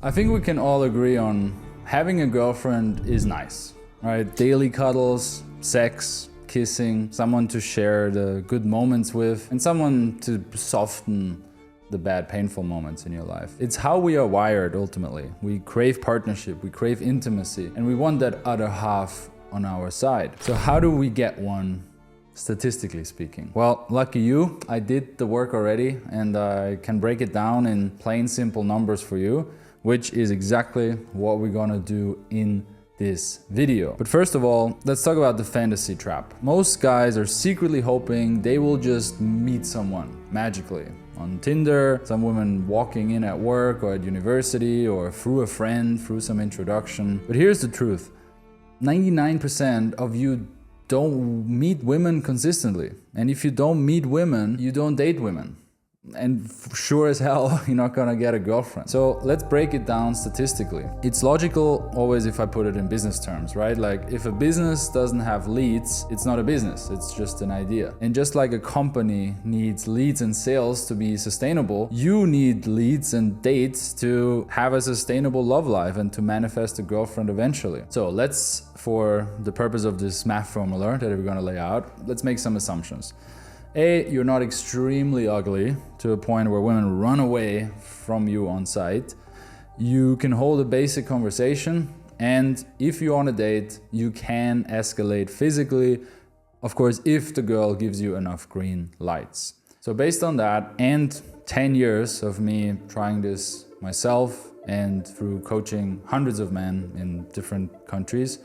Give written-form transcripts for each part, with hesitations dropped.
I think we can all agree on having a girlfriend is nice, right? Daily cuddles, sex, kissing, someone to share the good moments with, and someone to soften the bad, painful moments in your life. It's how we are wired ultimately. We crave partnership, we crave intimacy, and we want that other half on our side. So how do we get one? Statistically speaking. Well, lucky you, I did the work already and I can break it down in plain simple numbers for you, which is exactly what we're gonna do in this video. But first of all, let's talk about the fantasy trap. Most guys are secretly hoping they will just meet someone magically. On Tinder, some women walking in at work or at university or through a friend, through some introduction. But here's the truth. 99% of you don't meet women consistently. And if you don't meet women, you don't date women. And sure as hell, you're not gonna get a girlfriend. So let's break it down statistically. It's logical always if I put it in business terms, right? Like if a business doesn't have leads, it's not a business, it's just an idea. And just like a company needs leads and sales to be sustainable, you need leads and dates to have a sustainable love life and to manifest a girlfriend eventually. So let's, for the purpose of this math formula that we're gonna lay out, let's make some assumptions. A, you're not extremely ugly to a point where women run away from you on sight. You can hold a basic conversation, and if you're on a date, you can escalate physically, of course, if the girl gives you enough green lights. So based on that, and 10 years of me trying this myself and through coaching hundreds of men in different countries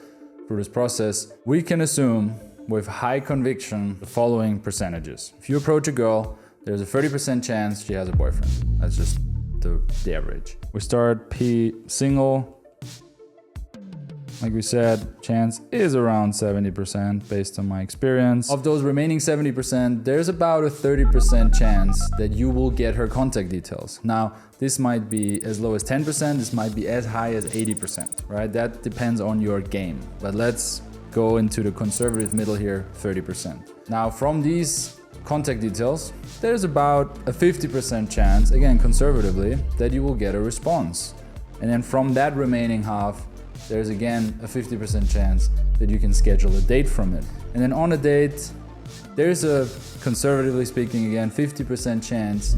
through this process, we can assume with high conviction the following percentages. If you approach a girl, there's a 30% chance she has a boyfriend. That's just the average. We start P single. Like we said, chance is around 70% based on my experience. Of those remaining 70%, there's about a 30% chance that you will get her contact details. Now, this might be as low as 10%, this might be as high as 80%, right? That depends on your game. But let's go into the conservative middle here, 30%. Now from these contact details, there's about a 50% chance, again conservatively, that you will get a response. And then from that remaining half, there's again a 50% chance that you can schedule a date from it. And then on a date, there's a, conservatively speaking again, 50% chance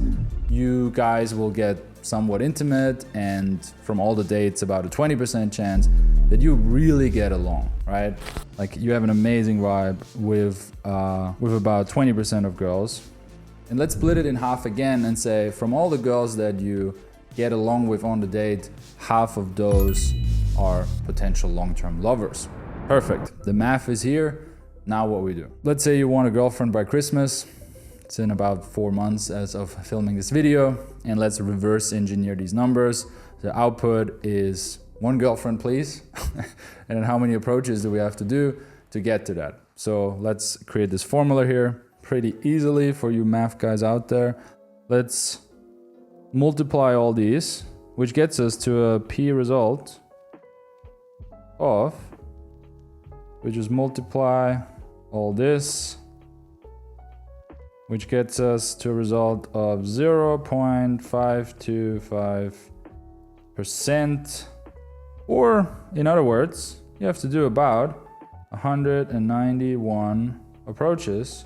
you guys will get somewhat intimate, and from all the dates about a 20% chance that you really get along, right? Like you have an amazing vibe with about 20% of girls. And let's split it in half again and say from all the girls that you get along with on the date, half of those are potential long-term lovers. Perfect. The math is here. Now what we do. Let's say you want a girlfriend by Christmas. It's in about 4 months as of filming this video, and let's reverse engineer these numbers. The output is 1 girlfriend, please. And then how many approaches do we have to do to get to that? So let's create this formula here pretty easily for you math guys out there. Let's multiply all these, which gets us to a P result of, which is multiply all this, which gets us to a result of 0.525%, or in other words, you have to do about 191 approaches,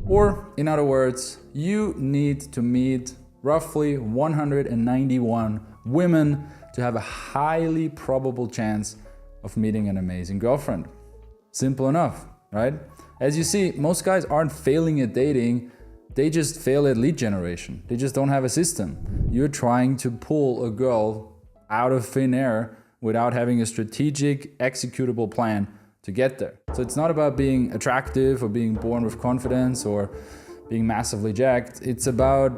or in other words, you need to meet roughly 191 women to have a highly probable chance of meeting an amazing girlfriend. Simple enough, right? As you see, most guys aren't failing at dating, they just fail at lead generation. They just don't have a system. You're trying to pull a girl out of thin air without having a strategic, executable plan to get there. So it's not about being attractive or being born with confidence or being massively jacked. It's about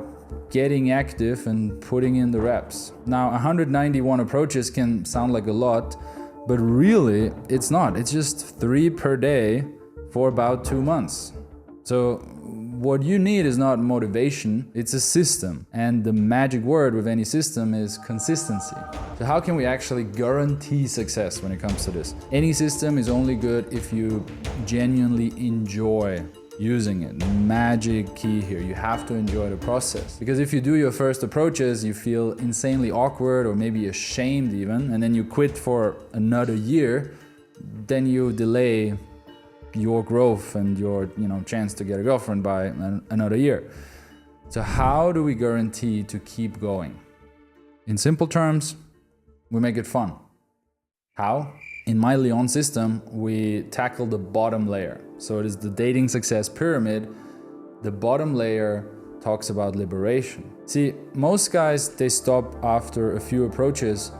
getting active and putting in the reps. Now, 191 approaches can sound like a lot, but really it's not. It's just 3 per day for about 2 months. So what you need is not motivation, it's a system. And the magic word with any system is consistency. So how can we actually guarantee success when it comes to this? Any system is only good if you genuinely enjoy using it. Magic key here. You have to enjoy the process. Because if you do your first approaches, you feel insanely awkward or maybe ashamed even, and then you quit for another year, then you delay your growth and your chance to get a girlfriend by another year. So how do we guarantee to keep going? In simple terms, we make it fun. How? In my Lyon system, we tackle the bottom layer. So it is the dating success pyramid. The bottom layer talks about liberation. See, most guys, they stop after a few approaches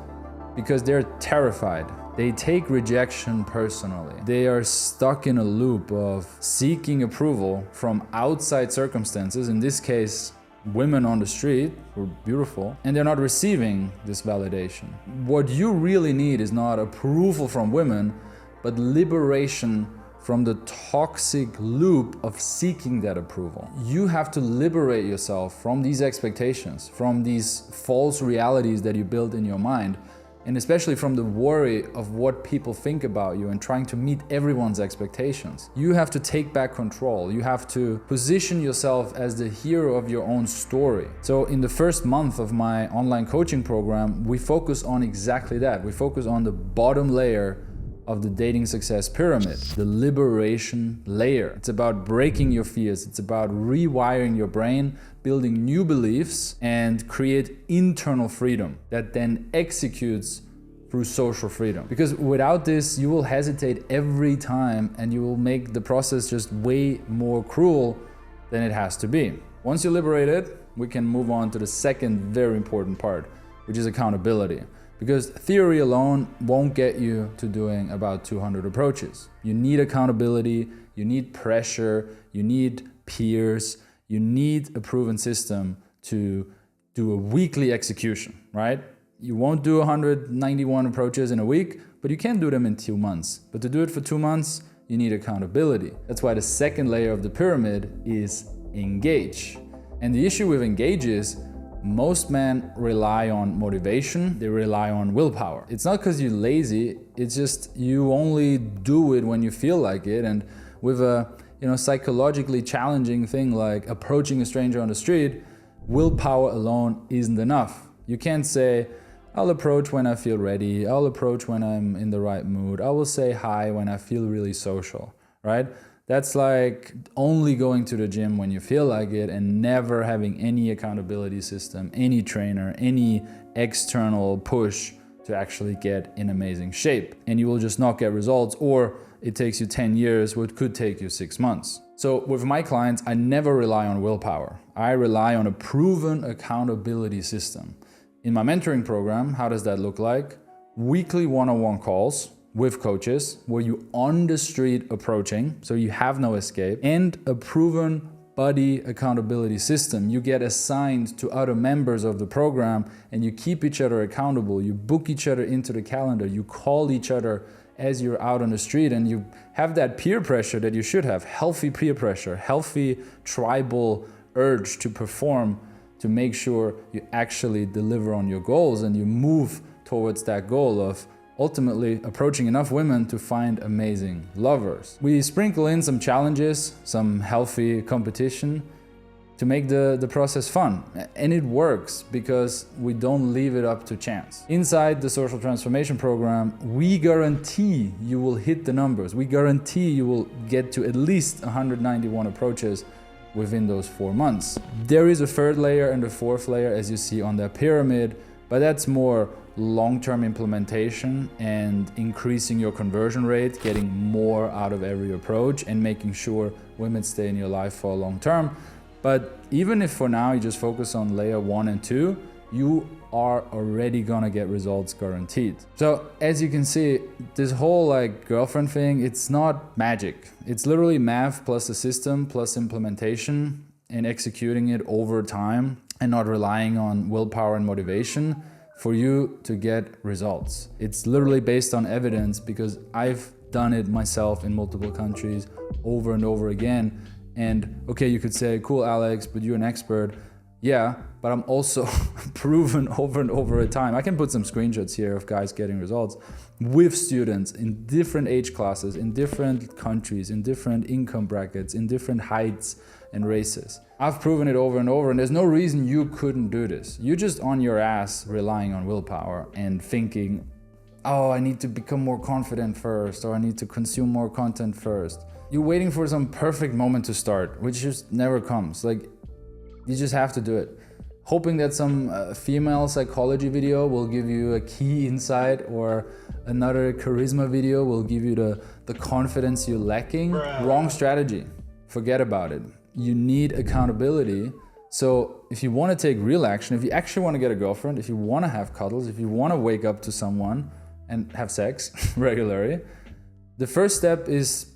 because they're terrified. They take rejection personally. They are stuck in a loop of seeking approval from outside circumstances, in this case, women on the street who are beautiful, and they're not receiving this validation. What you really need is not approval from women, but liberation from the toxic loop of seeking that approval. You have to liberate yourself from these expectations, from these false realities that you build in your mind, and especially from the worry of what people think about you and trying to meet everyone's expectations. You have to take back control. You have to position yourself as the hero of your own story. So in the first month of my online coaching program, we focus on exactly that. We focus on the bottom layer of the dating success pyramid, the liberation layer. It's about breaking your fears. It's about rewiring your brain, building new beliefs, and create internal freedom that then executes through social freedom. Because without this, you will hesitate every time and you will make the process just way more cruel than it has to be. Once you liberate it, we can move on to the second very important part, which is accountability. Because theory alone won't get you to doing about 200 approaches. You need accountability, you need pressure, you need peers, you need a proven system to do a weekly execution, right? You won't do 191 approaches in a week, but you can do them in 2 months. But to do it for 2 months, you need accountability. That's why the second layer of the pyramid is engage. And the issue with engage is most men rely on motivation, they rely on willpower. It's not because you're lazy, it's just you only do it when you feel like it. And with a psychologically challenging thing like approaching a stranger on the street, willpower alone isn't enough. You can't say, I'll approach when I feel ready, I'll approach when I'm in the right mood, I will say hi when I feel really social, right? That's like only going to the gym when you feel like it and never having any accountability system, any trainer, any external push to actually get in amazing shape. And you will just not get results, or it takes you 10 years, what could take you 6 months. So with my clients, I never rely on willpower. I rely on a proven accountability system. In my mentoring program, how does that look like? Weekly one-on-one calls with coaches where you on the street approaching, so you have no escape, and a proven buddy accountability system. You get assigned to other members of the program and you keep each other accountable. You book each other into the calendar. You call each other as you're out on the street, and you have that peer pressure that you should have, healthy peer pressure, healthy tribal urge to perform, to make sure you actually deliver on your goals and you move towards that goal of ultimately approaching enough women to find amazing lovers. We sprinkle in some challenges, some healthy competition to make the process fun. And it works because we don't leave it up to chance. Inside the social transformation program, we guarantee you will hit the numbers. We guarantee you will get to at least 191 approaches within those 4 months. There is a third layer and a fourth layer, as you see on that pyramid, but that's more long-term implementation and increasing your conversion rate, getting more out of every approach and making sure women stay in your life for a long term. But even if for now you just focus on layer 1 and 2, you are already gonna get results guaranteed. So as you can see, this whole girlfriend thing, it's not magic. It's literally math plus a system plus implementation and executing it over time and not relying on willpower and motivation for you to get results. It's literally based on evidence because I've done it myself in multiple countries over and over again. And okay, you could say, cool, Alex, but you're an expert. Yeah, but I'm also proven over and over a time. I can put some screenshots here of guys getting results with students in different age classes, in different countries, in different income brackets, in different heights and races. I've proven it over and over, and there's no reason you couldn't do this. You're just on your ass relying on willpower and thinking, oh, I need to become more confident first, or I need to consume more content first. You're waiting for some perfect moment to start, which just never comes. Like, you just have to do it. Hoping that some female psychology video will give you a key insight, or another charisma video will give you the confidence you're lacking. Wrong strategy. Forget about it. You need accountability. So if you want to take real action, if you actually want to get a girlfriend, if you want to have cuddles, if you want to wake up to someone and have sex regularly, the first step is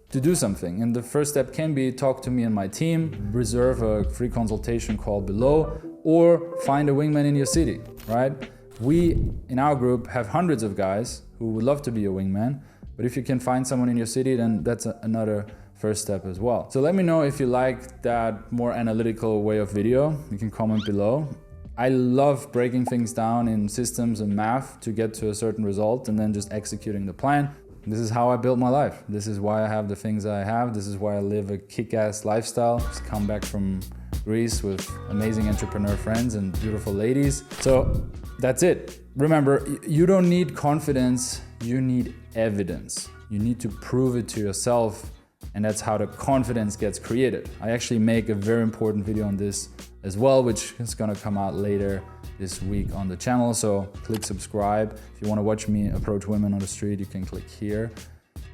to do something. And the first step can be talk to me and my team, reserve a free consultation call below, or find a wingman in your city, right? We, in our group, have hundreds of guys who would love to be a wingman, but if you can find someone in your city, then that's another first step as well. So let me know if you like that more analytical way of video. You can comment below. I love breaking things down in systems and math to get to a certain result and then just executing the plan. This is how I built my life. This is why I have the things I have. This is why I live a kick-ass lifestyle. Just come back from Greece with amazing entrepreneur friends and beautiful ladies. So that's it. Remember, you don't need confidence, you need evidence. You need to prove it to yourself, and that's how the confidence gets created. I actually make a very important video on this as well, which is gonna come out later this week on the channel. So click subscribe. If you wanna watch me approach women on the street, you can click here.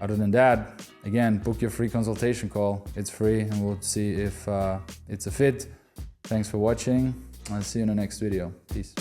Other than that, again, book your free consultation call. It's free, and we'll see if it's a fit. Thanks for watching. I'll see you in the next video. Peace.